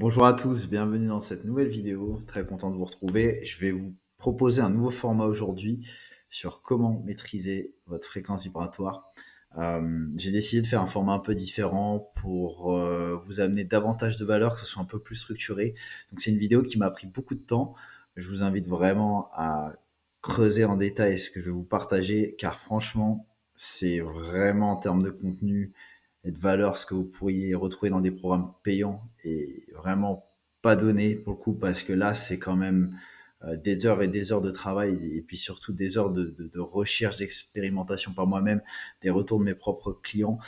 Bonjour à tous, bienvenue dans cette nouvelle vidéo. Très content de vous retrouver. Je vais vous proposer un nouveau format aujourd'hui sur comment maîtriser votre fréquence vibratoire. J'ai décidé de faire un format un peu différent pour vous amener davantage de valeur, que ce soit un peu plus structuré. Donc c'est une vidéo qui m'a pris beaucoup de temps. Je vous invite vraiment à creuser en détail ce que je vais vous partager, car franchement, c'est vraiment en termes de contenu et de valeur, ce que vous pourriez retrouver dans des programmes payants et vraiment pas donné pour le coup, parce que là, c'est quand même des heures et des heures de travail et puis surtout des heures de recherche, d'expérimentation par moi-même, des retours de mes propres clients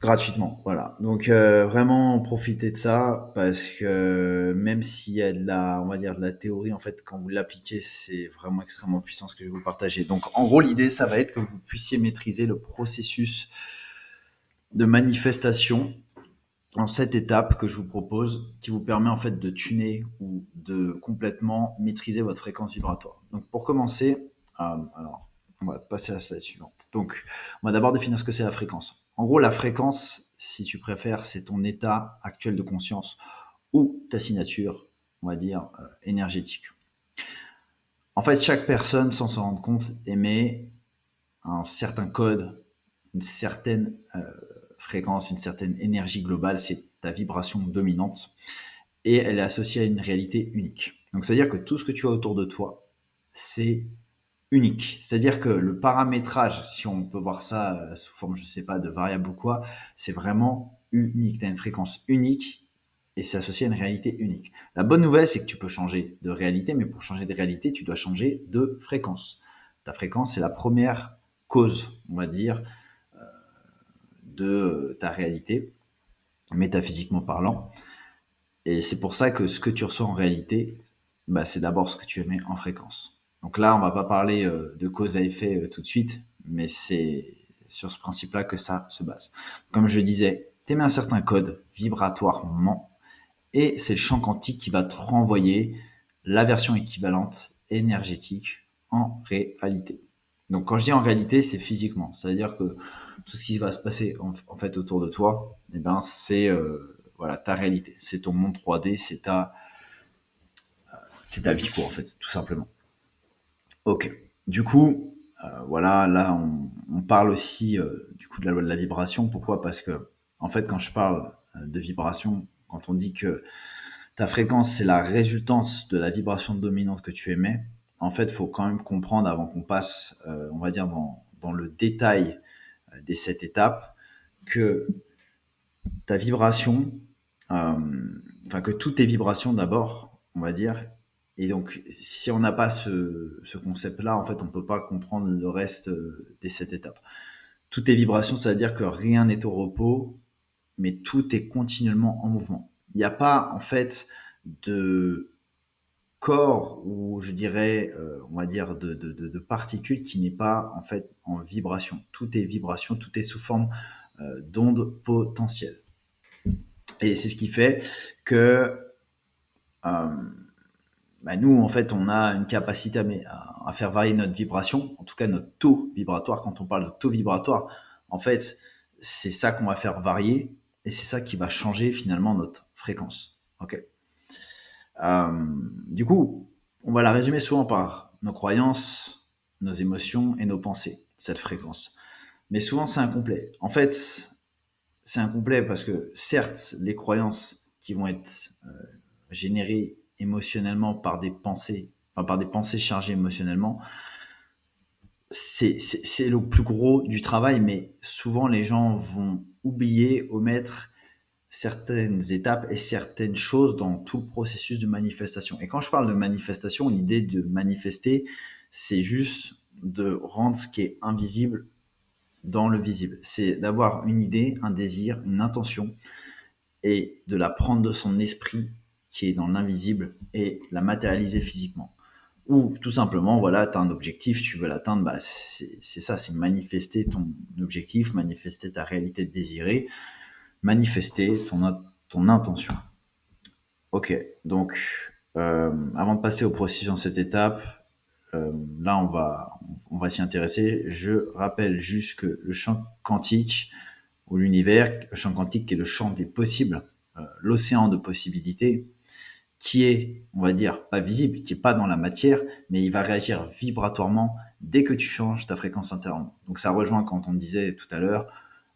gratuitement. Voilà. Donc vraiment profitez de ça parce que même s'il y a de la, on va dire de la théorie, en fait, quand vous l'appliquez, c'est vraiment extrêmement puissant ce que je vais vous partager. Donc en gros, l'idée, ça va être que vous puissiez maîtriser le processus de manifestation en 7 étapes que je vous propose, qui vous permet en fait de tuner ou de complètement maîtriser votre fréquence vibratoire. Donc pour commencer, alors on va passer à la slide suivante. Donc on va d'abord définir ce que c'est la fréquence. En gros, la fréquence, si tu préfères, c'est ton état actuel de conscience ou ta signature, on va dire, énergétique. En fait, chaque personne, sans s'en rendre compte, émet un certain code, une certaine fréquence, une certaine énergie globale, c'est ta vibration dominante, et elle est associée à une réalité unique. Donc, c'est-à-dire que tout ce que tu as autour de toi, c'est unique. C'est-à-dire que le paramétrage, si on peut voir ça sous forme, je sais pas, de variable ou quoi, c'est vraiment unique. Tu as une fréquence unique et c'est associé à une réalité unique. La bonne nouvelle, c'est que tu peux changer de réalité, mais pour changer de réalité, tu dois changer de fréquence. Ta fréquence, c'est la première cause, on va dire, de ta réalité, métaphysiquement parlant. Et c'est pour ça que ce que tu reçois en réalité, bah, c'est d'abord ce que tu émets en fréquence. Donc là, on va pas parler de cause à effet tout de suite, mais c'est sur ce principe-là que ça se base. Comme je disais, tu émets un certain code vibratoirement, et c'est le champ quantique qui va te renvoyer la version équivalente énergétique en réalité. Donc quand je dis en réalité, c'est physiquement. C'est-à-dire que tout ce qui va se passer en fait autour de toi, eh ben, c'est voilà, ta réalité. C'est ton monde 3D, c'est ta vie, quoi, en fait, tout simplement. Ok. Du coup, voilà, là, on parle aussi du coup de la loi de la vibration. Pourquoi? Parce que, en fait, quand je parle de vibration, quand on dit que ta fréquence, c'est la résultante de la vibration dominante que tu émets. En fait, il faut quand même comprendre avant qu'on passe, on va dire, dans le détail des 7 étapes, que ta vibration, enfin que toutes tes vibrations d'abord, on va dire. Et donc, si on n'a pas ce concept-là, en fait, on ne peut pas comprendre le reste des 7 étapes. Toutes tes vibrations, ça veut dire que rien n'est au repos, mais tout est continuellement en mouvement. Il n'y a pas, en fait, de corps ou je dirais, on va dire de particules qui n'est pas en fait en vibration. Tout est vibration, tout est sous forme d'ondes potentielles. Et c'est ce qui fait que bah, nous, en fait, on a une capacité à faire varier notre vibration, en tout cas notre taux vibratoire. Quand on parle de taux vibratoire, en fait, c'est ça qu'on va faire varier et c'est ça qui va changer finalement notre fréquence. Ok. Du coup, on va la résumer souvent par nos croyances, nos émotions et nos pensées, cette fréquence. Mais souvent, c'est incomplet. En fait, c'est incomplet parce que certes, les croyances qui vont être générées émotionnellement par des pensées, enfin par des pensées chargées émotionnellement, c'est le plus gros du travail, mais souvent les gens vont oublier, omettre certaines étapes et certaines choses dans tout le processus de manifestation. Et quand je parle de manifestation, l'idée de manifester, c'est juste de rendre ce qui est invisible dans le visible. C'est d'avoir une idée, un désir, une intention et de la prendre de son esprit qui est dans l'invisible et la matérialiser physiquement. Ou tout simplement, voilà, tu as un objectif, tu veux l'atteindre, bah c'est ça, c'est manifester ton objectif, manifester ta réalité désirée, manifester ton intention. Ok, donc avant de passer au processus dans cette étape, là on va s'y intéresser. Je rappelle juste que le champ quantique ou l'univers, le champ quantique qui est le champ des possibles, l'océan de possibilités qui est, on va dire, pas visible, qui est pas dans la matière, mais il va réagir vibratoirement dès que tu changes ta fréquence intérieurement. Donc ça rejoint quand on disait tout à l'heure,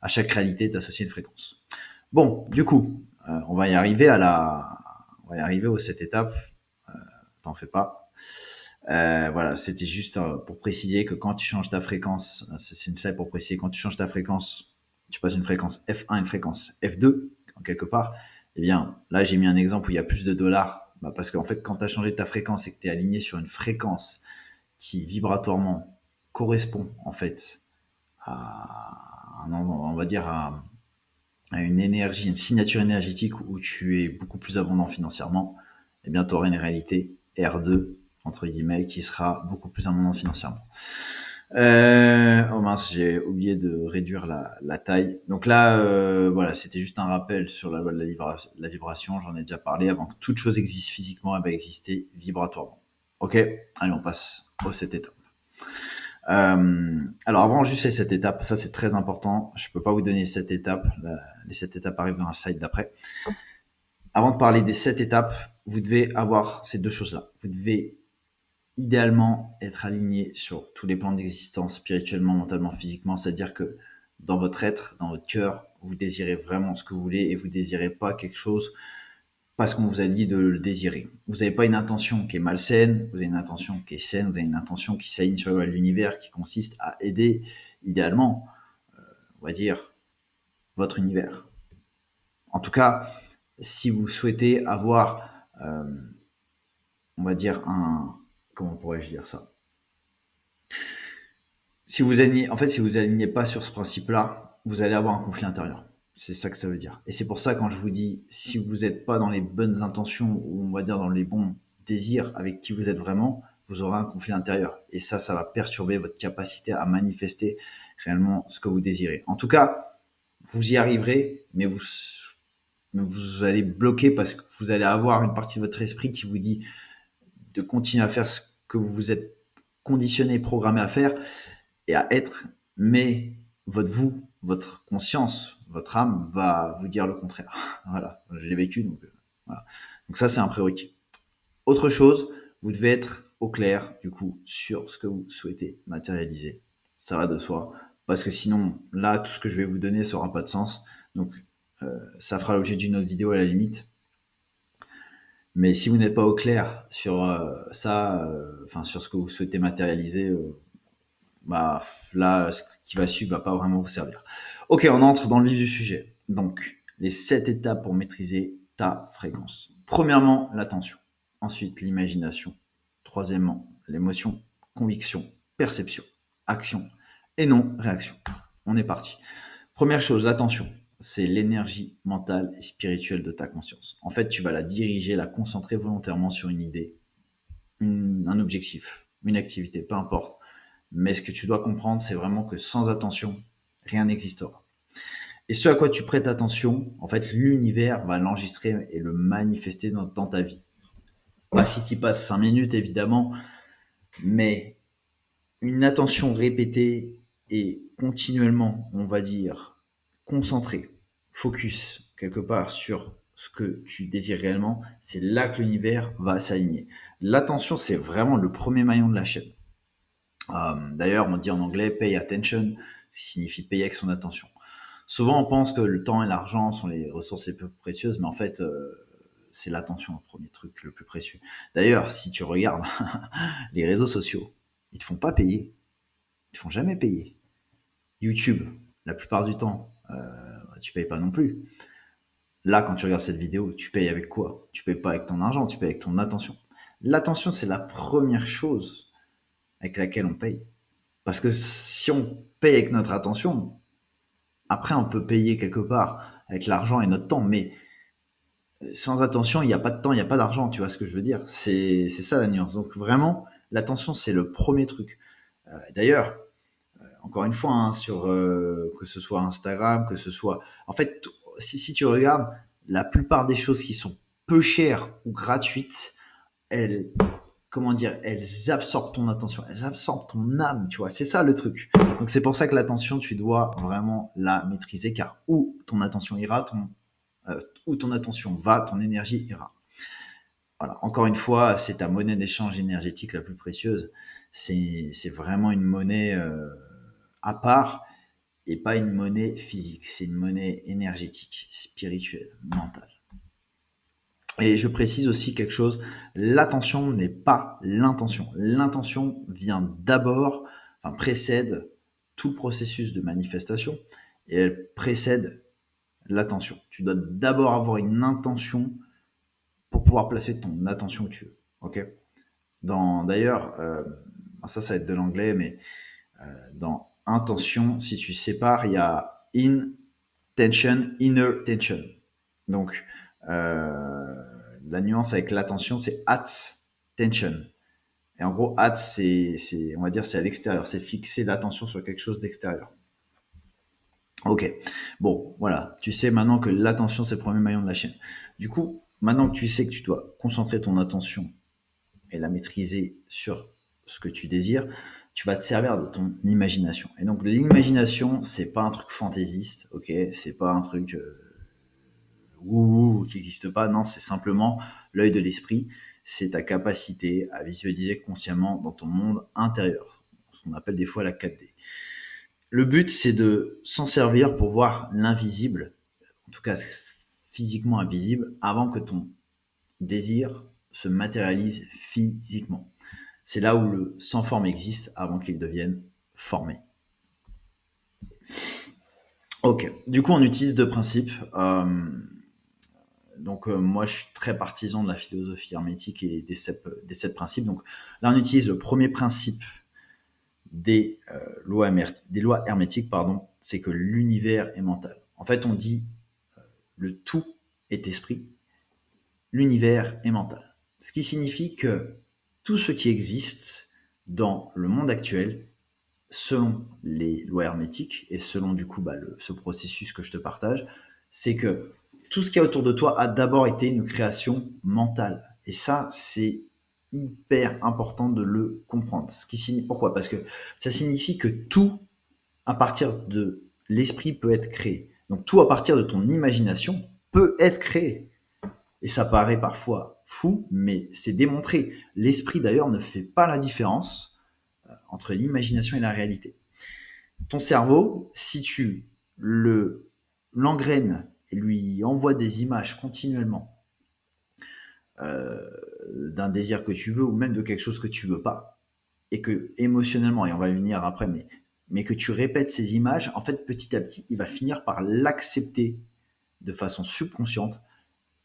à chaque réalité est associée une fréquence. Bon, du coup, on va y arriver on va y arriver aux 7 étapes. T'en fais pas. Voilà, c'était juste pour préciser que quand tu changes ta fréquence, c'est une slide pour préciser, quand tu changes ta fréquence, tu passes une fréquence F1 à une fréquence F2, en quelque part, eh bien, là, j'ai mis un exemple où il y a plus de dollars, parce qu'en fait, quand tu as changé ta fréquence et que tu es aligné sur une fréquence qui vibratoirement correspond, en fait, on va dire, à une énergie, une signature énergétique où tu es beaucoup plus abondant financièrement, eh bien, tu auras une réalité R2, entre guillemets, qui sera beaucoup plus abondante financièrement. Oh mince, j'ai oublié de réduire la taille. Donc là, voilà, c'était juste un rappel sur la loi de la vibration. J'en ai déjà parlé. Avant que toute chose existe physiquement, elle va exister vibratoirement. Ok, allez, on passe aux 7 étapes. Alors avant juste ces 7 étapes, ça c'est très important. Je peux pas vous donner 7 étapes. Les 7 étapes arrivent dans un slide d'après. Avant de parler des 7 étapes, vous devez avoir ces deux choses-là. Vous devez idéalement être aligné sur tous les plans d'existence, spirituellement, mentalement, physiquement. C'est-à-dire que dans votre être, dans votre cœur, vous désirez vraiment ce que vous voulez et vous désirez pas quelque chose parce qu'on vous a dit de le désirer. Vous n'avez pas une intention qui est malsaine, vous avez une intention qui est saine, vous avez une intention qui s'aligne sur l'univers, qui consiste à aider, idéalement, on va dire, votre univers. En tout cas, si vous souhaitez avoir, on va dire, comment pourrais-je dire ça? Si vous alignez pas sur ce principe-là, vous allez avoir un conflit intérieur. C'est ça que ça veut dire. Et c'est pour ça, quand je vous dis, si vous n'êtes pas dans les bonnes intentions, ou on va dire dans les bons désirs avec qui vous êtes vraiment, vous aurez un conflit intérieur. Et ça va perturber votre capacité à manifester réellement ce que vous désirez. En tout cas, vous y arriverez, mais vous allez bloquer parce que vous allez avoir une partie de votre esprit qui vous dit de continuer à faire ce que vous vous êtes conditionné, programmé à faire et à être, mais votre conscience, votre âme va vous dire le contraire. Voilà, je l'ai vécu, donc voilà. Donc ça, c'est un prérequis. Autre chose, vous devez être au clair, du coup, sur ce que vous souhaitez matérialiser. Ça va de soi, parce que sinon, là, tout ce que je vais vous donner, ça n'aura pas de sens. Donc, ça fera l'objet d'une autre vidéo à la limite. Mais si vous n'êtes pas au clair sur sur ce que vous souhaitez matérialiser, là, ce qui va suivre va pas vraiment vous servir. Ok, on entre dans le vif du sujet. Donc, les 7 étapes pour maîtriser ta fréquence. Premièrement, l'attention. Ensuite, l'imagination. Troisièmement, l'émotion, conviction, perception, action et non réaction. On est parti. Première chose, l'attention. C'est l'énergie mentale et spirituelle de ta conscience. En fait, tu vas la diriger, la concentrer volontairement sur une idée, un objectif, une activité, peu importe. Mais ce que tu dois comprendre, c'est vraiment que sans attention, rien n'existera. Et ce à quoi tu prêtes attention, en fait, l'univers va l'enregistrer et le manifester dans ta vie. Pas si tu y passes 5 minutes, évidemment, mais une attention répétée et continuellement, on va dire, concentrée, focus quelque part sur ce que tu désires réellement, c'est là que l'univers va s'aligner. L'attention, c'est vraiment le premier maillon de la chaîne. D'ailleurs, on dit en anglais pay attention, ce qui signifie payer avec son attention. Souvent, on pense que le temps et l'argent sont les ressources les plus précieuses, mais en fait, c'est l'attention le premier truc le plus précieux. D'ailleurs, si tu regardes les réseaux sociaux, ils te font pas payer. Ils te font jamais payer. YouTube, la plupart du temps, tu payes pas non plus. Là, quand tu regardes cette vidéo, tu payes avec quoi? Tu payes pas avec ton argent, tu payes avec ton attention. L'attention, c'est la première chose avec laquelle on paye. Parce que si on paye avec notre attention, après on peut payer quelque part avec l'argent et notre temps, mais sans attention, il n'y a pas de temps, il n'y a pas d'argent, tu vois ce que je veux dire? C'est ça la nuance. Donc vraiment, l'attention, c'est le premier truc. D'ailleurs, encore une fois, hein, que ce soit Instagram, que ce soit... En fait, si tu regardes, la plupart des choses qui sont peu chères ou gratuites, elles absorbent ton attention, elles absorbent ton âme, tu vois, c'est ça le truc. Donc c'est pour ça que l'attention, tu dois vraiment la maîtriser, car où ton attention ira, où ton attention va, ton énergie ira. Voilà. Encore une fois, c'est ta monnaie d'échange énergétique la plus précieuse. C'est vraiment une monnaie à part et pas une monnaie physique. C'est une monnaie énergétique, spirituelle, mentale. Et je précise aussi quelque chose, l'attention n'est pas l'intention. L'intention vient d'abord, enfin précède tout le processus de manifestation et elle précède l'attention. Tu dois d'abord avoir une intention pour pouvoir placer ton attention où tu veux. Ok. D'ailleurs, ça va être de l'anglais, mais dans intention, si tu sépares, il y a intention, inner tension. Donc, la nuance avec l'attention, c'est attention. Et en gros, on va dire, c'est à l'extérieur, c'est fixer l'attention sur quelque chose d'extérieur. Ok, bon, voilà, tu sais maintenant que l'attention, c'est le premier maillon de la chaîne. Du coup, maintenant que tu sais que tu dois concentrer ton attention et la maîtriser sur ce que tu désires, tu vas te servir de ton imagination. Et donc, l'imagination, c'est pas un truc fantaisiste, ok, c'est pas un truc qui n'existe pas, non, c'est simplement l'œil de l'esprit, c'est ta capacité à visualiser consciemment dans ton monde intérieur, ce qu'on appelle des fois la 4D. Le but, c'est de s'en servir pour voir l'invisible, en tout cas physiquement invisible, avant que ton désir se matérialise physiquement. C'est là où le sans forme existe avant qu'il devienne formé. Ok, du coup on utilise deux principes. Donc moi je suis très partisan de la philosophie hermétique et des sept principes. Donc là on utilise le premier principe des lois hermétiques, c'est que l'univers est mental. En fait on dit le tout est esprit, l'univers est mental. Ce qui signifie que tout ce qui existe dans le monde actuel, selon les lois hermétiques et selon du coup ce processus que je te partage, c'est que tout ce qu'il y a autour de toi a d'abord été une création mentale. Et ça, c'est hyper important de le comprendre. Pourquoi ? Parce que ça signifie que tout, à partir de l'esprit, peut être créé. Donc tout à partir de ton imagination peut être créé. Et ça paraît parfois fou, mais c'est démontré. L'esprit d'ailleurs ne fait pas la différence entre l'imagination et la réalité. Ton cerveau, si tu l'engraines et lui envoies des images continuellement d'un désir que tu veux ou même de quelque chose que tu veux pas, et que émotionnellement, et on va y venir après, mais que tu répètes ces images, en fait, petit à petit, il va finir par l'accepter de façon subconsciente.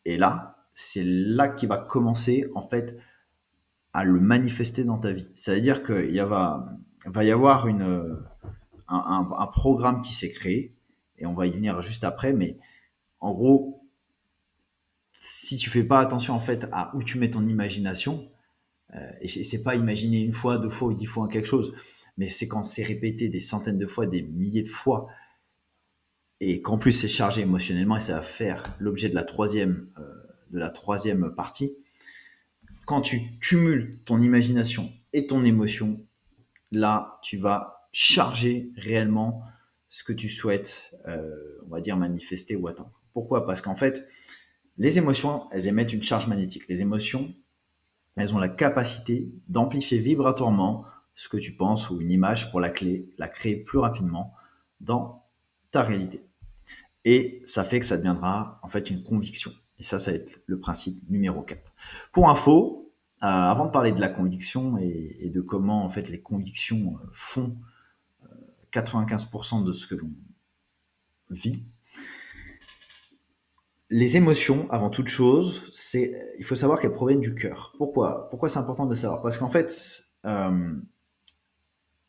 Et là, c'est là qu'il va commencer, en fait, à le manifester dans ta vie. Ça veut dire qu'il va y avoir un programme qui s'est créé, et on va y venir juste après, mais en gros, si tu fais pas attention en fait à où tu mets ton imagination, et c'est pas imaginer une fois, deux fois ou 10 fois quelque chose, mais c'est quand c'est répété des centaines de fois, des milliers de fois, et qu'en plus c'est chargé émotionnellement, et ça va faire l'objet de la troisième partie. Quand tu cumules ton imagination et ton émotion, là, tu vas charger réellement ce que tu souhaites, on va dire, manifester ou atteindre. Pourquoi ? Parce qu'en fait, les émotions, elles émettent une charge magnétique. Les émotions, elles ont la capacité d'amplifier vibratoirement ce que tu penses ou une image pour la créer plus rapidement dans ta réalité. Et ça fait que ça deviendra en fait une conviction. Et ça va être le principe numéro 4. Pour info, avant de parler de la conviction et de comment en fait les convictions font 95% de ce que l'on vit, les émotions, avant toute chose, il faut savoir qu'elles proviennent du cœur. Pourquoi c'est important de le savoir ? Parce qu'en fait,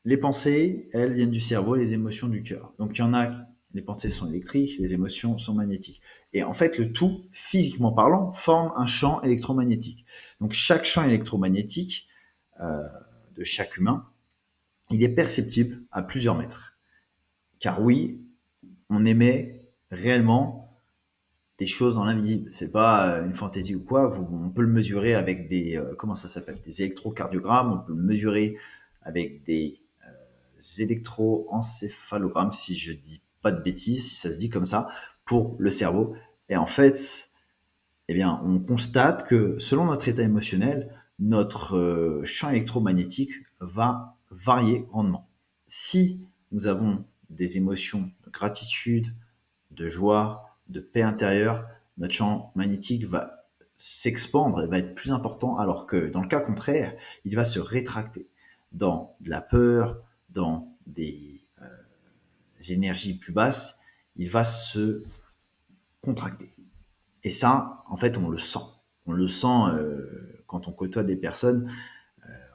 les pensées, elles viennent du cerveau, les émotions du cœur. Donc il y en a, les pensées sont électriques, les émotions sont magnétiques. Et en fait, le tout, physiquement parlant, forme un champ électromagnétique. Donc chaque champ électromagnétique de chaque humain, il est perceptible à plusieurs mètres. Car oui, on émet réellement des choses dans l'invisible. C'est pas une fantaisie ou quoi. On peut le mesurer avec des des électrocardiogrammes. On peut le mesurer avec des électroencéphalogrammes, si je dis pas de bêtises, si ça se dit comme ça, pour le cerveau. Et en fait, eh bien, on constate que selon notre état émotionnel, notre champ électromagnétique va varier grandement. Si nous avons des émotions de gratitude, de joie, de paix intérieure, notre champ magnétique va s'expandre et va être plus important, alors que dans le cas contraire, il va se rétracter dans de la peur, dans des énergies plus basses, il va se contracter. Et ça, en fait, on le sent. On le sent quand on côtoie des personnes.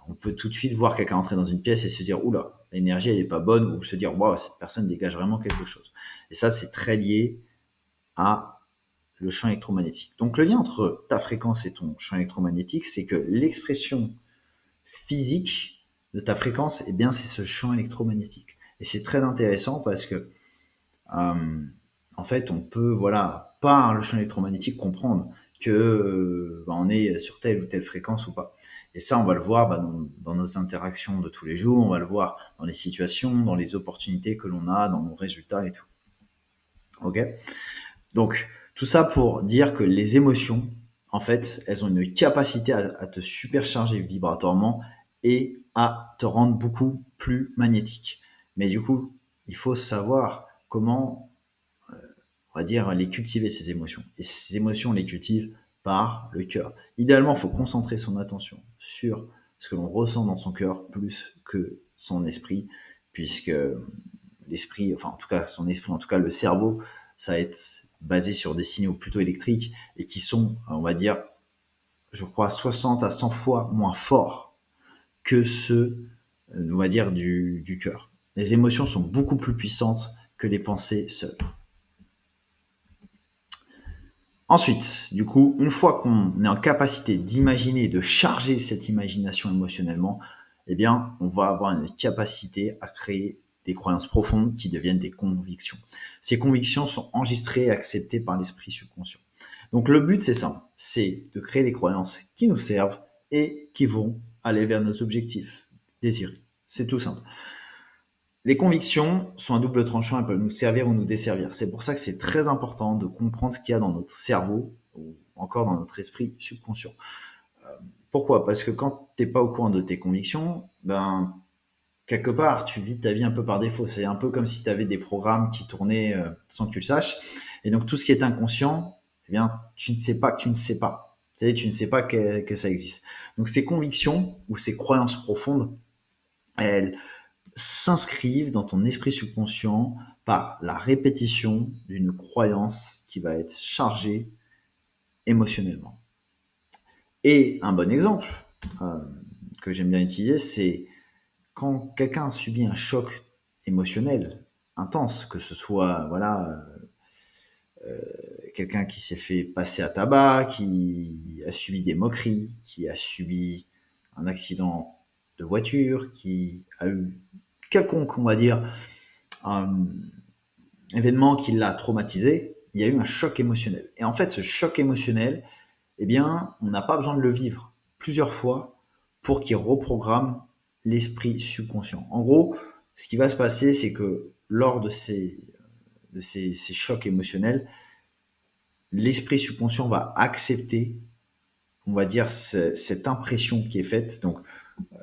On peut tout de suite voir quelqu'un entrer dans une pièce et se dire oula, l'énergie elle est pas bonne, ou se dire waouh, cette personne dégage vraiment quelque chose. Et ça, c'est très lié à le champ électromagnétique. Donc le lien entre ta fréquence et ton champ électromagnétique, c'est que l'expression physique de ta fréquence, eh bien, c'est ce champ électromagnétique. Et c'est très intéressant parce que en fait, on peut, voilà, par le champ électromagnétique, comprendre que on est sur telle ou telle fréquence ou pas. Et ça, on va le voir dans nos interactions de tous les jours, on va le voir dans les situations, dans les opportunités que l'on a, dans nos résultats et tout. Ok. Donc, tout ça pour dire que les émotions, en fait, elles ont une capacité à te supercharger vibratoirement et à te rendre beaucoup plus magnétique. Mais du coup, il faut savoir comment on va dire, les cultiver, ces émotions. Et ces émotions, on les cultive par le cœur. Idéalement, il faut concentrer son attention sur ce que l'on ressent dans son cœur plus que son esprit, puisque l'esprit, enfin en tout cas son esprit, en tout cas le cerveau, ça va être basé sur des signaux plutôt électriques et qui sont, on va dire, je crois, 60 à 100 fois moins forts que ceux, on va dire, du cœur. Les émotions sont beaucoup plus puissantes que les pensées seules. Ensuite, du coup, une fois qu'on est en capacité d'imaginer et de charger cette imagination émotionnellement, eh bien, on va avoir une capacité à créer des croyances profondes qui deviennent des convictions. Ces convictions sont enregistrées et acceptées par l'esprit subconscient. Donc le but, c'est simple, c'est de créer des croyances qui nous servent et qui vont aller vers nos objectifs désirés. C'est tout simple. Les convictions sont un double tranchant, elles peuvent nous servir ou nous desservir. C'est pour ça que c'est très important de comprendre ce qu'il y a dans notre cerveau ou encore dans notre esprit subconscient. Pourquoi? Parce que quand tu n'es pas au courant de tes convictions, ben, quelque part, tu vis ta vie un peu par défaut. C'est un peu comme si tu avais des programmes qui tournaient sans que tu le saches. Et donc, tout ce qui est inconscient, eh bien, tu ne sais pas que tu ne sais pas. Tu ne sais pas que ça existe. Donc, ces convictions ou ces croyances profondes, elles s'inscrivent dans ton esprit subconscient par la répétition d'une croyance qui va être chargée émotionnellement. Et un bon exemple que j'aime bien utiliser, c'est quand quelqu'un subit un choc émotionnel intense, que ce soit voilà quelqu'un qui s'est fait passer à tabac, qui a subi des moqueries, qui a subi un accident de voiture, qui a eu quelconque, on va dire, un événement qui l'a traumatisé, il y a eu un choc émotionnel. Et en fait, ce choc émotionnel, eh bien, on n'a pas besoin de le vivre plusieurs fois pour qu'il reprogramme l'esprit subconscient. En gros, ce qui va se passer, c'est que lors de ces chocs émotionnels, l'esprit subconscient va accepter, on va dire, cette impression qui est faite. Donc,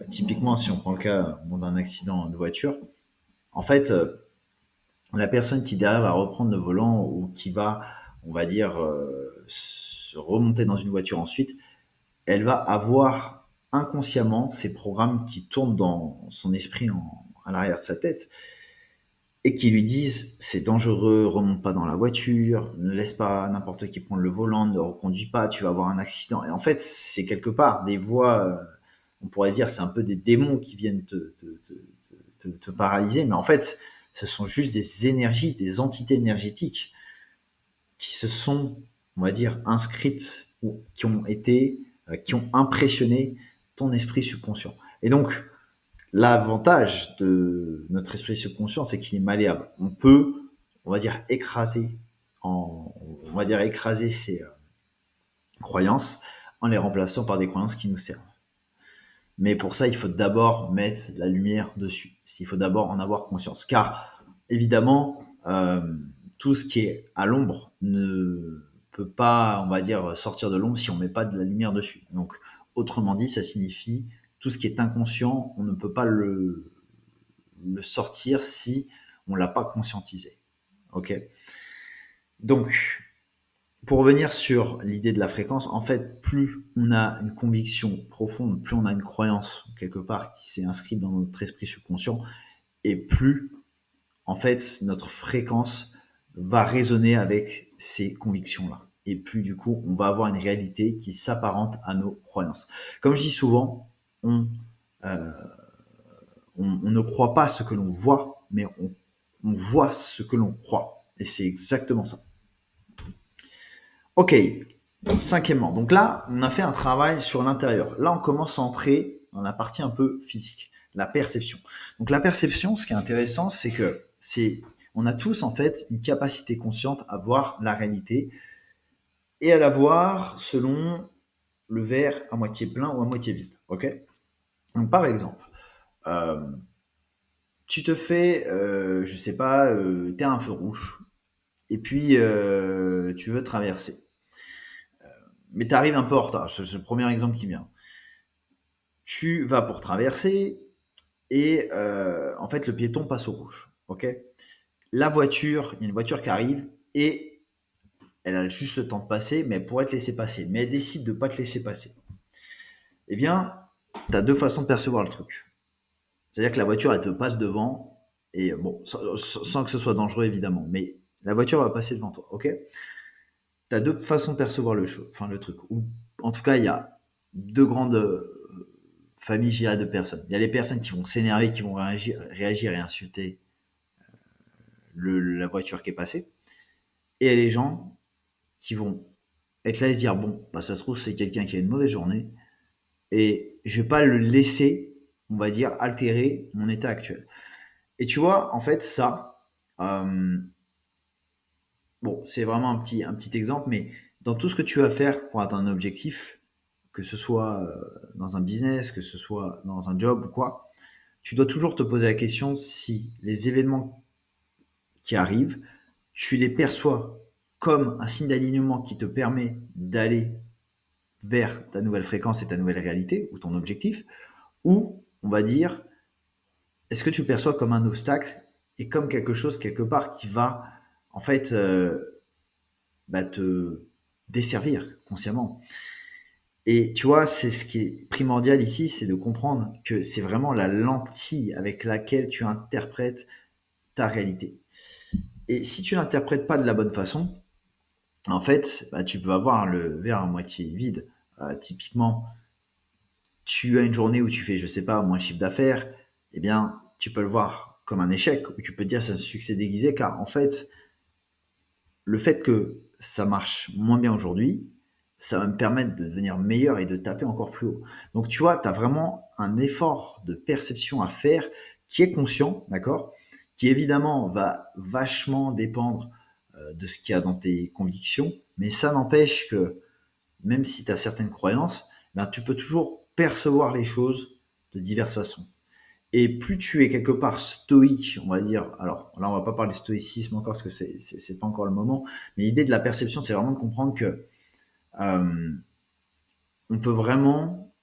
typiquement, si on prend le cas d'un accident de voiture, en fait, la personne qui derrière va reprendre le volant ou qui va, on va dire, se remonter dans une voiture ensuite, elle va avoir inconsciemment ces programmes qui tournent dans son esprit à l'arrière de sa tête et qui lui disent c'est dangereux, remonte pas dans la voiture, ne laisse pas n'importe qui prendre le volant, ne reconduis pas, tu vas avoir un accident. Et en fait, c'est quelque part des voix, on pourrait dire, c'est un peu des démons qui viennent te paralyser, mais en fait, ce sont juste des énergies, des entités énergétiques qui se sont, on va dire, inscrites ou qui ont été, qui ont impressionné ton esprit subconscient. Et donc, l'avantage de notre esprit subconscient, c'est qu'il est malléable. On peut, on va dire, écraser ces croyances en les remplaçant par des croyances qui nous servent. Mais pour ça, il faut d'abord mettre la lumière dessus. Il faut d'abord en avoir conscience. Car, évidemment, tout ce qui est à l'ombre ne peut pas, on va dire, sortir de l'ombre si on met pas de la lumière dessus. Donc, autrement dit, ça signifie tout ce qui est inconscient, on ne peut pas le sortir si on l'a pas conscientisé. Ok. Donc, pour revenir sur l'idée de la fréquence, en fait, plus on a une conviction profonde, plus on a une croyance quelque part qui s'est inscrite dans notre esprit subconscient, et plus, en fait, notre fréquence va résonner avec ces convictions-là. Et plus, du coup, on va avoir une réalité qui s'apparente à nos croyances. Comme je dis souvent, euh, on ne croit pas ce que l'on voit, mais on voit ce que l'on croit. Et c'est exactement ça. Ok, cinquièmement. Donc là, on a fait un travail sur l'intérieur. Là, on commence à entrer dans la partie un peu physique, la perception. Donc la perception, ce qui est intéressant, c'est que on a tous en fait une capacité consciente à voir la réalité et à la voir selon le verre à moitié plein ou à moitié vide. Ok. Donc par exemple, euh, tu te fais, je sais pas, t'es à un feu rouge et puis tu veux traverser. Mais tu arrives un peu en retard, c'est le premier exemple qui vient. Tu vas pour traverser et en fait le piéton passe au rouge. Ok. La voiture, il y a une voiture qui arrive et elle a juste le temps de passer, mais elle pourrait te laisser passer. Mais elle décide de ne pas te laisser passer. Eh bien, tu as deux façons de percevoir le truc. C'est-à-dire que la voiture, elle te passe devant, et bon, sans que ce soit dangereux évidemment, mais la voiture va passer devant toi, ok. Tu as deux façons de percevoir le truc. Ou en tout cas, il y a deux grandes familles, je dirais, de personnes. Il y a les personnes qui vont s'énerver, qui vont réagir et insulter la voiture qui est passée. Et il y a les gens qui vont être là et se dire, bon, bah, ça se trouve, c'est quelqu'un qui a une mauvaise journée, et je vais pas le laisser, on va dire, altérer mon état actuel. Et tu vois, en fait, ça, euh, bon, c'est vraiment un petit exemple, mais dans tout ce que tu vas faire pour atteindre un objectif, que ce soit dans un business, que ce soit dans un job ou quoi, tu dois toujours te poser la question si les événements qui arrivent, tu les perçois comme un signe d'alignement qui te permet d'aller vers ta nouvelle fréquence et ta nouvelle réalité ou ton objectif, ou on va dire, est-ce que tu le perçois comme un obstacle et comme quelque chose quelque part qui va en fait bah, te desservir consciemment. Et tu vois, c'est ce qui est primordial ici, c'est de comprendre que c'est vraiment la lentille avec laquelle tu interprètes ta réalité. Et si tu l'interprètes pas de la bonne façon, en fait, bah, tu peux avoir le verre à moitié vide. Typiquement, tu as une journée où tu fais, je sais pas, moins chiffre d'affaires, eh bien, tu peux le voir comme un échec, ou tu peux te dire c'est un succès déguisé, car en fait, le fait que ça marche moins bien aujourd'hui, ça va me permettre de devenir meilleur et de taper encore plus haut. Donc, tu vois, tu as vraiment un effort de perception à faire qui est conscient, d'accord, qui évidemment va vachement dépendre de ce qu'il y a dans tes convictions, mais ça n'empêche que même si tu as certaines croyances, ben, tu peux toujours percevoir les choses de diverses façons. Et plus tu es quelque part stoïque, on va dire, alors là on va pas parler de stoïcisme encore parce que c'est pas encore le moment, mais l'idée de la perception c'est vraiment de comprendre que euh, on peut vraiment,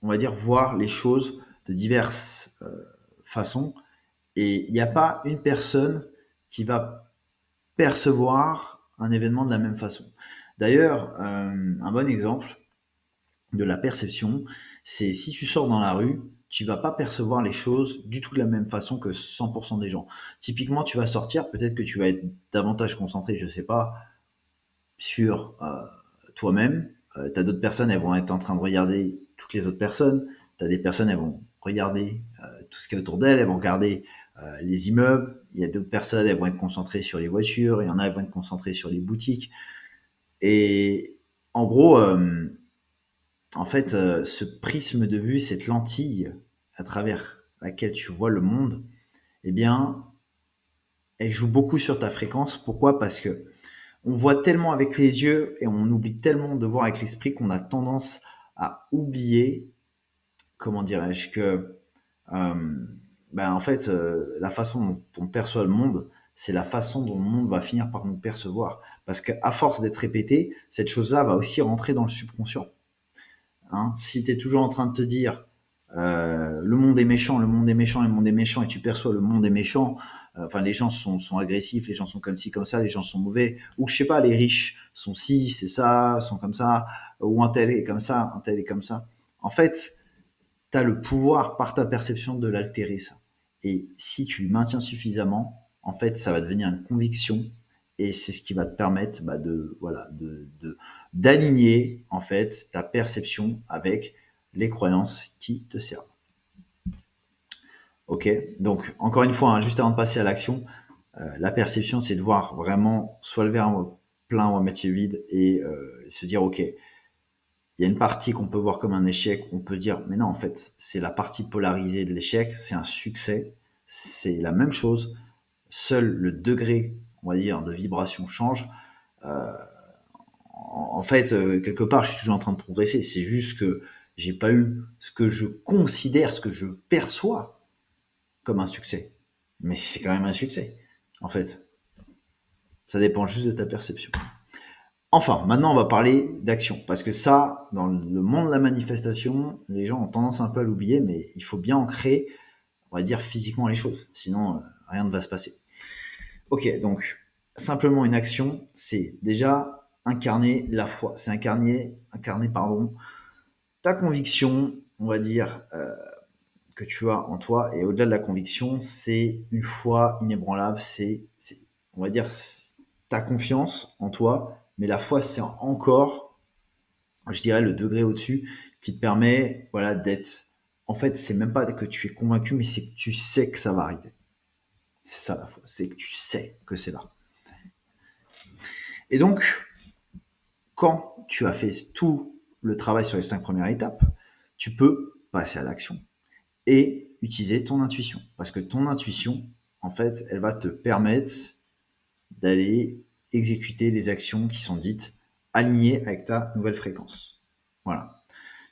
on va dire, voir les choses de diverses façons et il n'y a pas une personne qui va percevoir un événement de la même façon. D'ailleurs, un bon exemple, de la perception, c'est si tu sors dans la rue, tu vas pas percevoir les choses du tout de la même façon que 100% des gens. Typiquement, tu vas sortir, peut-être que tu vas être davantage concentré, je sais pas, sur toi-même. Tu as d'autres personnes, elles vont être en train de regarder toutes les autres personnes. Tu as des personnes, elles vont regarder tout ce qui est autour d'elles, elles vont regarder les immeubles. Il y a d'autres personnes, elles vont être concentrées sur les voitures. Il y en a, elles vont être concentrées sur les boutiques. Et en gros, en fait, ce prisme de vue, cette lentille à travers laquelle tu vois le monde, eh bien, elle joue beaucoup sur ta fréquence. Pourquoi? Parce que on voit tellement avec les yeux et on oublie tellement de voir avec l'esprit qu'on a tendance à oublier, comment dirais-je, que, euh, ben, en fait, la façon dont on perçoit le monde, c'est la façon dont le monde va finir par nous percevoir. Parce qu'à force d'être répété, cette chose-là va aussi rentrer dans le subconscient. Hein. Si tu es toujours en train de te dire le monde est méchant, le monde est méchant, le monde est méchant, et tu perçois le monde est méchant, enfin les gens sont agressifs, les gens sont comme ci, comme ça, les gens sont mauvais, ou je sais pas, les riches sont ci, c'est ça, sont comme ça, ou un tel est comme ça, un tel est comme ça. En fait, tu as le pouvoir par ta perception de l'altérer ça. Et si tu le maintiens suffisamment, en fait, ça va devenir une conviction et c'est ce qui va te permettre d'aligner en fait ta perception avec les croyances qui te servent. Ok, donc encore une fois, hein, juste avant de passer à l'action, la perception, c'est de voir vraiment soit le verre plein ou à moitié vide et se dire ok, il y a une partie qu'on peut voir comme un échec, on peut dire mais non en fait c'est la partie polarisée de l'échec, c'est un succès, c'est la même chose, seul le degré on va dire de vibration change. Euh, en fait quelque part je suis toujours en train de progresser, c'est juste que j'ai pas eu ce que je considère, ce que je perçois comme un succès, mais c'est quand même un succès en fait, ça dépend juste de ta perception. Enfin, maintenant, on va parler d'action. Parce que ça, dans le monde de la manifestation, les gens ont tendance un peu à l'oublier, mais il faut bien ancrer, on va dire, physiquement les choses. Sinon, rien ne va se passer. Ok, donc, simplement une action, c'est déjà incarner la foi. C'est incarner ta conviction, on va dire, que tu as en toi. Et au-delà de la conviction, c'est une foi inébranlable. On va dire, ta confiance en toi. Mais la foi, c'est encore je dirais le degré au-dessus qui te permet voilà d'être en fait c'est même pas que tu es convaincu mais c'est que tu sais que ça va arriver, c'est ça la foi, c'est que tu sais que c'est là. Et donc quand tu as fait tout le travail sur les 5 premières étapes, tu peux passer à l'action et utiliser ton intuition parce que ton intuition en fait elle va te permettre d'aller exécuter les actions qui sont dites alignées avec ta nouvelle fréquence. Voilà.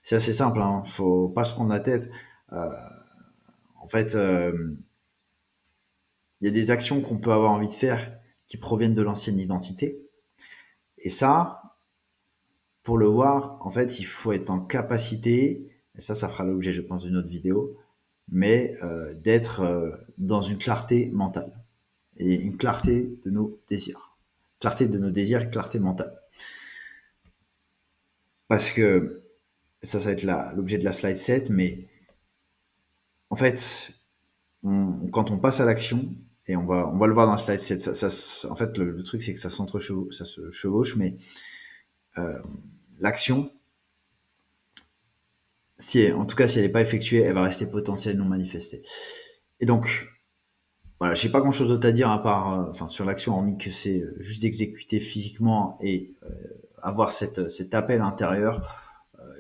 C'est assez simple, hein. Faut pas se prendre la tête. Euh, en fait, il y a des actions qu'on peut avoir envie de faire qui proviennent de l'ancienne identité. Et ça, pour le voir, en fait, il faut être en capacité, et ça fera l'objet, je pense, d'une autre vidéo, mais d'être dans une clarté mentale et une clarté de nos désirs. Clarté de nos désirs et clarté mentale. Parce que ça va être l'objet de la slide 7, mais en fait, quand on passe à l'action, et on va le voir dans le slide 7, en fait, le truc, c'est que ça se chevauche, mais l'action, en tout cas, si elle n'est pas effectuée, elle va rester potentielle non manifestée. Et donc, voilà, j'ai pas grand-chose d'autre à dire à part, sur l'action, hormis que c'est juste d'exécuter physiquement et avoir cet appel intérieur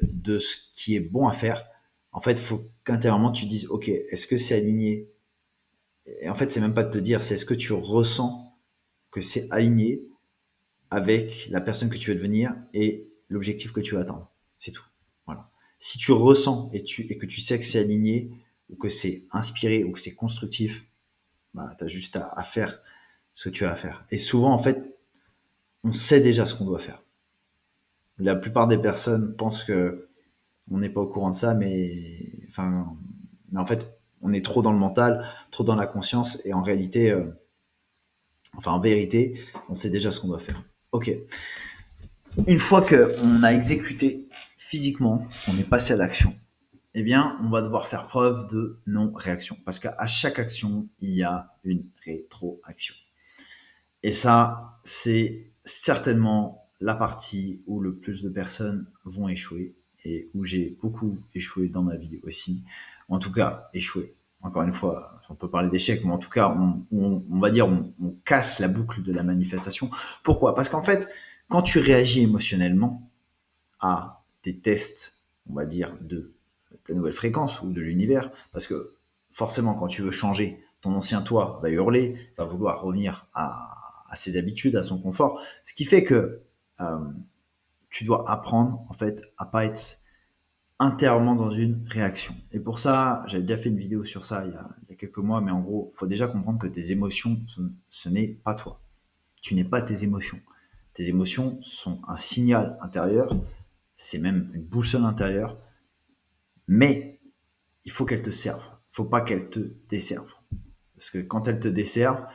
de ce qui est bon à faire. En fait, il faut qu'intérieurement, tu dises, OK, est-ce que c'est aligné? Et en fait, c'est même pas de te dire, c'est est-ce que tu ressens que c'est aligné avec la personne que tu veux devenir et l'objectif que tu veux atteindre. C'est tout. Voilà. Si tu ressens et que tu sais que c'est aligné, ou que c'est inspiré, ou que c'est constructif, bah, tu as juste à faire ce que tu as à faire. Et souvent, en fait, on sait déjà ce qu'on doit faire. La plupart des personnes pensent que on n'est pas au courant de ça, mais en fait, on est trop dans le mental, trop dans la conscience, et en réalité, en vérité, on sait déjà ce qu'on doit faire. Ok. Une fois qu'on a exécuté physiquement, on est passé à l'action, eh bien, on va devoir faire preuve de non-réaction. Parce qu'à chaque action, il y a une rétroaction. Et ça, c'est certainement la partie où le plus de personnes vont échouer et où j'ai beaucoup échoué dans ma vie aussi. En tout cas, échoué. Encore une fois, on peut parler d'échec, mais en tout cas, on va dire, on casse la boucle de la manifestation. Pourquoi? Parce qu'en fait, quand tu réagis émotionnellement à des tests, on va dire, de ta nouvelle fréquence ou de l'univers, parce que forcément, quand tu veux changer, ton ancien toi va hurler, va vouloir revenir à ses habitudes, à son confort, ce qui fait que tu dois apprendre en fait à pas être intérieurement dans une réaction. Et pour ça, j'avais déjà fait une vidéo sur ça il y a quelques mois, mais en gros, il faut déjà comprendre que tes émotions, ce n'est pas toi. Tu n'es pas tes émotions. Tes émotions sont un signal intérieur, c'est même une boussole intérieure, mais il faut qu'elles te servent. Il ne faut pas qu'elles te desservent. Parce que quand elles te desservent,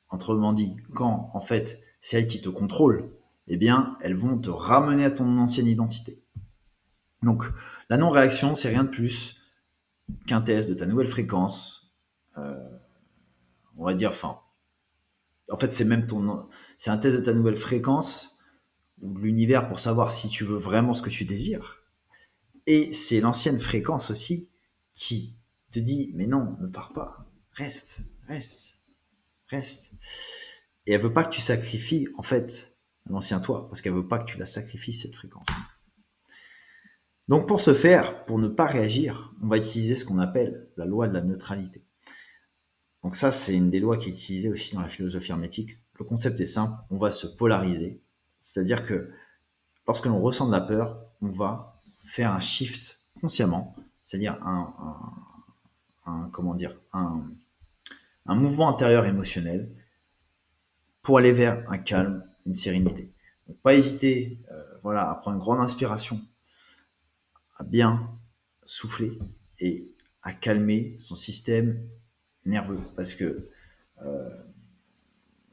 autrement dit, quand en fait c'est elles qui te contrôlent, eh bien elles vont te ramener à ton ancienne identité. Donc la non-réaction, c'est rien de plus qu'un test de ta nouvelle fréquence. On va dire, enfin, en fait c'est un test de ta nouvelle fréquence ou de l'univers pour savoir si tu veux vraiment ce que tu désires. Et c'est l'ancienne fréquence aussi qui te dit, mais non, ne pars pas, reste, reste, reste. Et elle veut pas que tu sacrifies, en fait, l'ancien toi, parce qu'elle veut pas que tu la sacrifies, cette fréquence. Donc pour ce faire, pour ne pas réagir, on va utiliser ce qu'on appelle la loi de la neutralité. Donc ça, c'est une des lois qui est utilisée aussi dans la philosophie hermétique. Le concept est simple, on va se polariser. C'est-à-dire que lorsque l'on ressent de la peur, on va faire un shift consciemment, c'est-à-dire comment dire, un mouvement intérieur émotionnel pour aller vers un calme, une sérénité. Donc, pas hésiter à prendre une grande inspiration, à bien souffler et à calmer son système nerveux parce que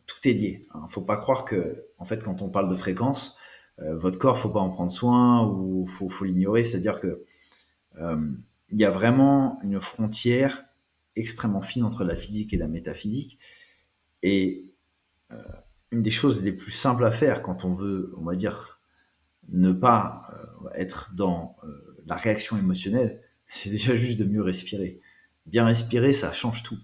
tout est lié. Il ne faut pas croire que, en fait, quand on parle de fréquence, votre corps, faut pas en prendre soin ou faut l'ignorer. C'est-à-dire que il y a vraiment une frontière extrêmement fine entre la physique et la métaphysique. Et une des choses les plus simples à faire quand on veut, on va dire, ne pas être dans la réaction émotionnelle, c'est déjà juste de mieux respirer. Bien respirer, ça change tout.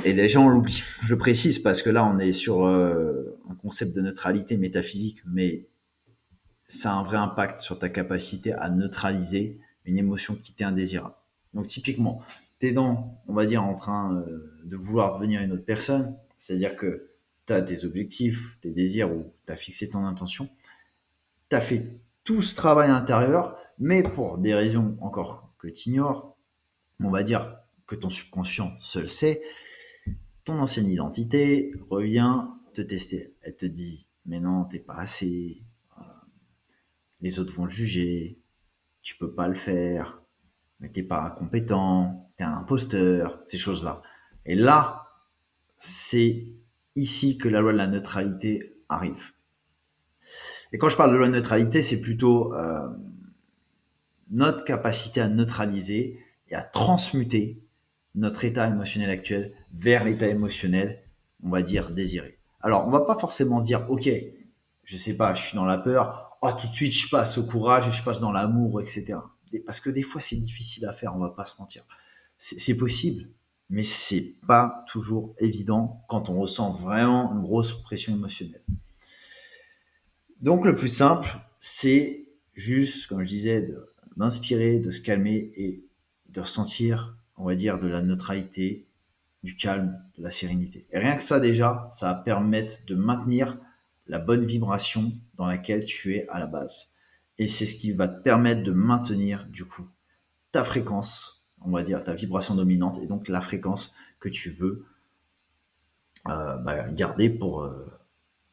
Et les gens l'oublient. Je précise parce que là, on est sur un concept de neutralité métaphysique, mais ça a un vrai impact sur ta capacité à neutraliser une émotion qui t'est indésirable. Donc typiquement, t'es on va dire, en train de vouloir devenir une autre personne, c'est-à-dire que tu as tes objectifs, tes désirs ou tu as fixé ton intention, tu as fait tout ce travail intérieur, mais pour des raisons encore que tu ignores, on va dire que ton subconscient seul sait, ton ancienne identité revient te tester. Elle te dit, mais non, t'es pas assez, les autres vont le juger, tu peux pas le faire, mais t'es pas compétent, t'es un imposteur, ces choses-là. Et là, c'est ici que la loi de la neutralité arrive. Et quand je parle de loi de neutralité, c'est plutôt notre capacité à neutraliser et à transmuter notre état émotionnel actuel vers l'état émotionnel, on va dire, désiré. Alors, on va pas forcément dire, ok, je sais pas, je suis dans la peur, oh, tout de suite, je passe au courage et je passe dans l'amour, etc. Parce que des fois, c'est difficile à faire, on va pas se mentir. C'est possible, mais c'est pas toujours évident quand on ressent vraiment une grosse pression émotionnelle. Donc, le plus simple, c'est juste, comme je disais, d'inspirer, de se calmer et de ressentir, on va dire, de la neutralité, du calme, de la sérénité. Et rien que ça, déjà, ça va permettre de maintenir la bonne vibration dans laquelle tu es à la base. Et c'est ce qui va te permettre de maintenir, du coup, ta fréquence, on va dire, ta vibration dominante, et donc la fréquence que tu veux garder pour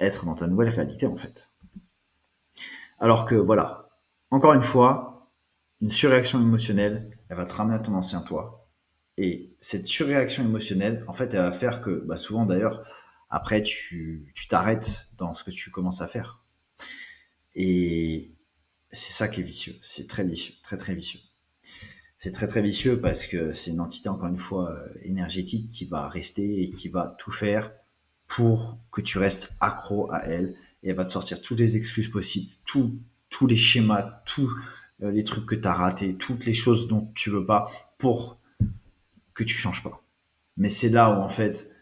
être dans ta nouvelle réalité, en fait. Alors que, voilà, encore une fois, une surréaction émotionnelle, elle va te ramener à ton ancien toi. Et cette surréaction émotionnelle, en fait, elle va faire que, souvent d'ailleurs, après, tu t'arrêtes dans ce que tu commences à faire. Et c'est ça qui est vicieux. C'est très vicieux, très très vicieux. C'est très très vicieux parce que c'est une entité, encore une fois, énergétique qui va rester et qui va tout faire pour que tu restes accro à elle. Et elle va te sortir toutes les excuses possibles, tous les schémas, tous les trucs que tu as ratés, toutes les choses dont tu veux pas pour que tu changes pas. Mais c'est là où, en fait,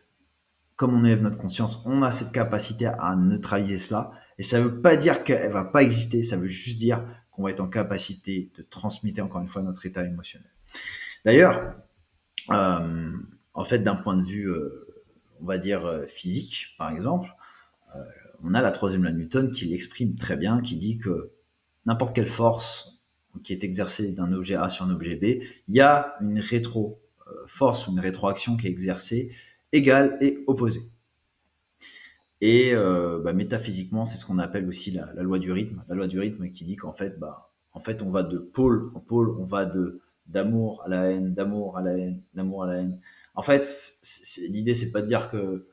comme on élève notre conscience, on a cette capacité à neutraliser cela. Et ça veut pas dire qu'elle va pas exister, ça veut juste dire qu'on va être en capacité de transmettre encore une fois notre état émotionnel. D'ailleurs, en fait, d'un point de vue, on va dire, physique, par exemple, on a la troisième loi de Newton qui l'exprime très bien, qui dit que n'importe quelle force qui est exercée d'un objet A sur un objet B, il y a une rétro-force ou une rétroaction qui est exercée égale et opposée. Et métaphysiquement, c'est ce qu'on appelle aussi la loi du rythme. La loi du rythme qui dit qu'en fait, on va de pôle en pôle, on va d'amour à la haine, d'amour à la haine, d'amour à la haine. En fait, l'idée, c'est pas de dire que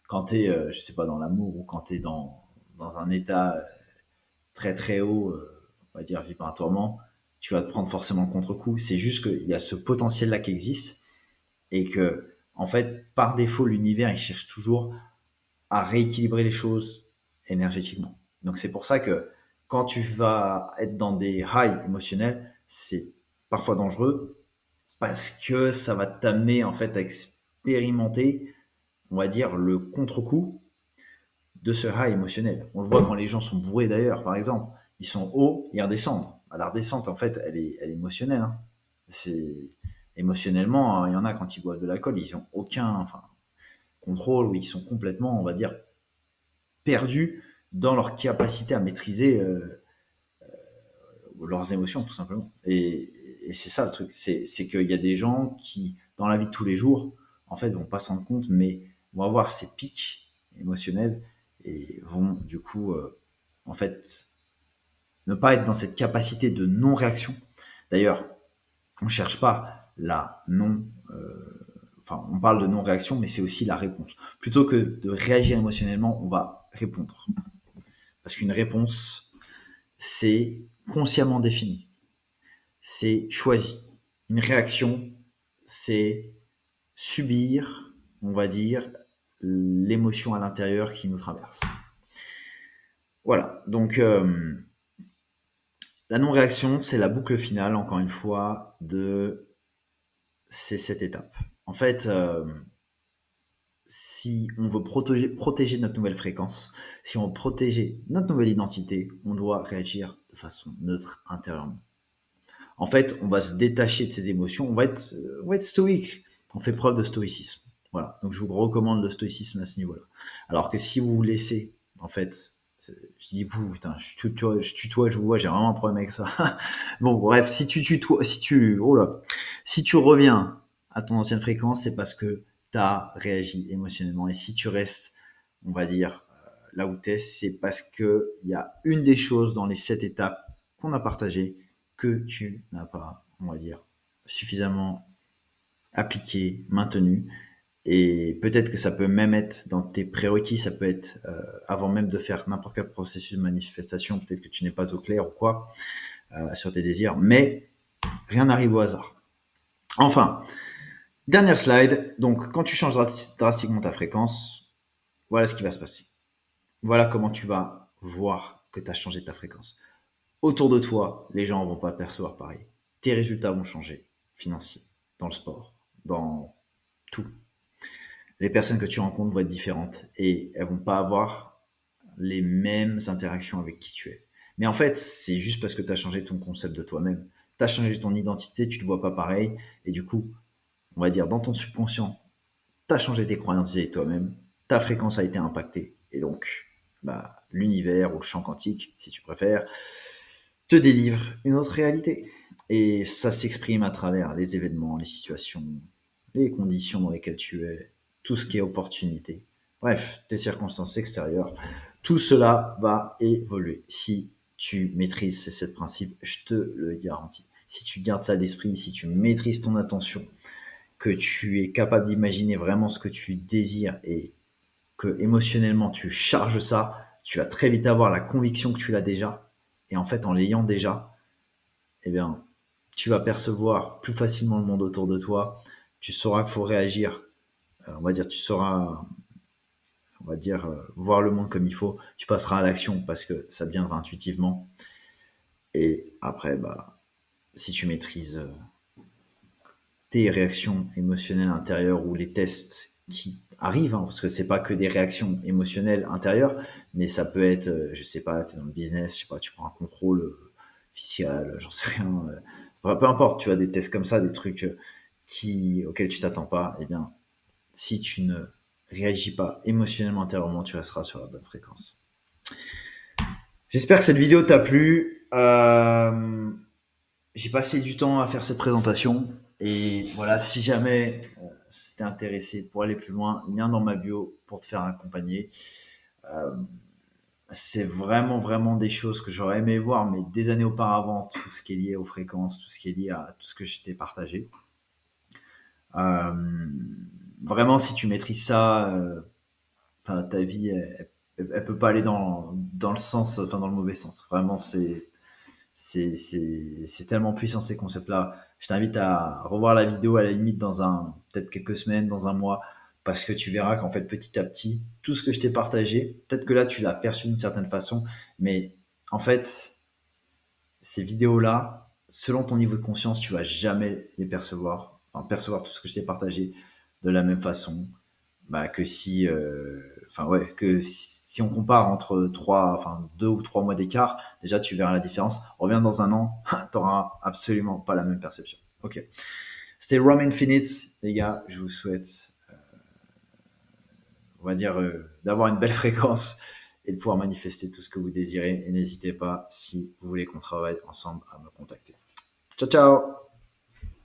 quand tu es, je sais pas, dans l'amour ou quand tu es dans un état très très haut, on va dire vibratoirement, tu vas te prendre forcément le contre-coup. C'est juste qu'il y a ce potentiel-là qui existe et que, en fait, par défaut, l'univers, il cherche toujours à rééquilibrer les choses énergétiquement. Donc c'est pour ça que quand tu vas être dans des highs émotionnels, c'est parfois dangereux parce que ça va t'amener en fait à expérimenter, on va dire, le contre-coup de ce high émotionnel. On le voit quand les gens sont bourrés d'ailleurs, par exemple. Ils sont hauts, ils redescendent. La redescente, en fait, elle est émotionnelle. Hein. C'est émotionnellement, il y en a quand ils boivent de l'alcool, ils n'ont aucun contrôle, ou ils sont complètement, on va dire, perdus dans leur capacité à maîtriser leurs émotions, tout simplement. Et c'est ça le truc, c'est qu'il y a des gens qui, dans la vie de tous les jours, en fait, vont pas s'en rendre compte, mais vont avoir ces pics émotionnels et vont, du coup, en fait, ne pas être dans cette capacité de non-réaction. D'ailleurs, on cherche pas la non... on parle de non-réaction, mais c'est aussi la réponse. Plutôt que de réagir émotionnellement, on va répondre. Parce qu'une réponse, c'est consciemment défini, c'est choisi. Une réaction, c'est subir, on va dire, l'émotion à l'intérieur qui nous traverse. Voilà, donc la non-réaction, c'est la boucle finale, encore une fois, de ces 7 étapes. En fait, si on veut protéger notre nouvelle fréquence, si on veut protéger notre nouvelle identité, on doit réagir de façon neutre intérieurement. En fait, on va se détacher de ses émotions, on va être stoïque. On fait preuve de stoïcisme. Voilà. Donc, je vous recommande le stoïcisme à ce niveau-là. Alors que si vous vous laissez, en fait, je dis vous, putain, je tutoie, je vous vois, j'ai vraiment un problème avec ça. Bon, bref, si tu tutoies, si tu reviens à ton ancienne fréquence, c'est parce que tu as réagi émotionnellement. Et si tu restes, on va dire, là où tu es, c'est parce que il y a une des choses dans les 7 étapes qu'on a partagées que tu n'as pas, on va dire, suffisamment appliqué, maintenu. Et peut-être que ça peut même être dans tes prérequis, ça peut être avant même de faire n'importe quel processus de manifestation, peut-être que tu n'es pas au clair ou quoi sur tes désirs, mais rien n'arrive au hasard. Enfin, dernière slide. Donc, quand tu changes drastiquement ta fréquence, voilà ce qui va se passer. Voilà comment tu vas voir que tu as changé ta fréquence. Autour de toi, les gens ne vont pas percevoir pareil. Tes résultats vont changer, financiers, dans le sport, dans tout. Les personnes que tu rencontres vont être différentes et elles vont pas avoir les mêmes interactions avec qui tu es. Mais en fait, c'est juste parce que tu as changé ton concept de toi-même. Tu as changé ton identité, tu ne te vois pas pareil. Et du coup, on va dire, dans ton subconscient, tu as changé tes croyances vis-à-vis de toi-même. Ta fréquence a été impactée. Et donc, l'univers ou le champ quantique, si tu préfères, te délivre une autre réalité. Et ça s'exprime à travers les événements, les situations, les conditions dans lesquelles tu es, tout ce qui est opportunité. Bref, tes circonstances extérieures, tout cela va évoluer. Si tu maîtrises ces 7 principes, je te le garantis. Si tu gardes ça à l'esprit, si tu maîtrises ton attention, que tu es capable d'imaginer vraiment ce que tu désires et que émotionnellement tu charges ça, tu vas très vite avoir la conviction que tu l'as déjà. Et en fait, en l'ayant déjà, eh bien, tu vas percevoir plus facilement le monde autour de toi. Tu sauras qu'il faut réagir. On va dire, tu sauras, on va dire, voir le monde comme il faut. Tu passeras à l'action parce que ça viendra intuitivement. Et après, si tu maîtrises tes réactions émotionnelles intérieures ou les tests qui arrivent, hein, parce que c'est pas que des réactions émotionnelles intérieures, mais ça peut être, je sais pas, tu es dans le business, je sais pas, tu prends un contrôle fiscal, j'en sais rien, peu importe, tu as des tests comme ça, des trucs auxquels tu t'attends pas, eh bien, si tu ne réagis pas émotionnellement intérieurement, tu resteras sur la bonne fréquence. J'espère que cette vidéo t'a plu. J'ai passé du temps à faire cette présentation. Et voilà, si jamais t'es intéressé pour aller plus loin, lien dans ma bio pour te faire accompagner. Euh, c'est vraiment, vraiment des choses que j'aurais aimé voir, mais des années auparavant, tout ce qui est lié aux fréquences, tout ce qui est lié à tout ce que je t'ai partagé. Euh, vraiment, si tu maîtrises ça, ta vie, elle peut pas aller dans le sens, enfin dans le mauvais sens. Vraiment, c'est tellement puissant ces concepts-là. Je t'invite à revoir la vidéo à la limite dans peut-être quelques semaines, dans un mois, parce que tu verras qu'en fait, petit à petit, tout ce que je t'ai partagé, peut-être que là, tu l'as perçu d'une certaine façon, mais en fait, ces vidéos-là, selon ton niveau de conscience, tu vas jamais les percevoir, enfin, percevoir tout ce que je t'ai partagé de la même façon, bah, que si, enfin ouais, si on compare entre enfin 2 ou 3 mois d'écart, déjà tu verras la différence. Reviens dans un an, t'auras absolument pas la même perception. Ok. C'était Rom Infinite, les gars. Je vous souhaite, on va dire, d'avoir une belle fréquence et de pouvoir manifester tout ce que vous désirez. Et n'hésitez pas, si vous voulez qu'on travaille ensemble, à me contacter. Ciao, ciao!